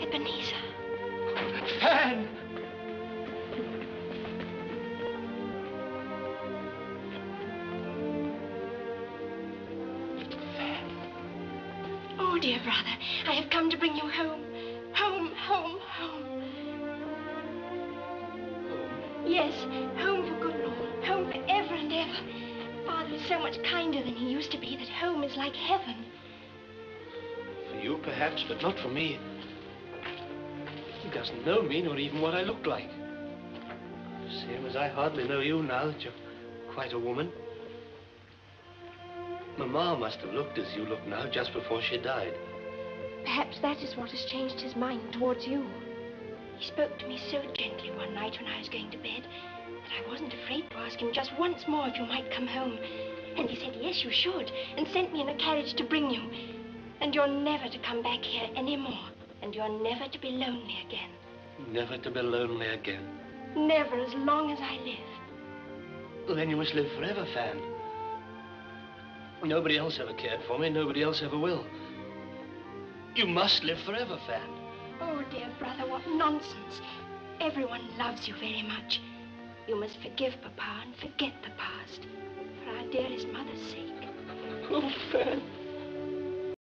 Ebenezer. Fan! Oh, dear brother, I have come to bring you home. Home, home, home. Yes, home for good and all. Home for ever and ever. Father is so much kinder than he used to be that home is like heaven. For you, perhaps, but not for me. He doesn't know me, nor even what I look like. Same as I hardly know you now that you're quite a woman. Mamma must have looked as you look now just before she died. Perhaps that is what has changed his mind towards you. He spoke to me so gently one night when I was going to bed that I wasn't afraid to ask him just once more if you might come home. And he said, yes, you should, and sent me in a carriage to bring you. And you're never to come back here anymore. And you're never to be lonely again. Never to be lonely again. Never as long as I live. Well, then you must live forever, Fan. Nobody else ever cared for me. Nobody else ever will. You must live forever, Fan. Oh, dear brother, what nonsense. Everyone loves you very much. You must forgive Papa and forget the past. For our dearest mother's sake. Oh, Fan.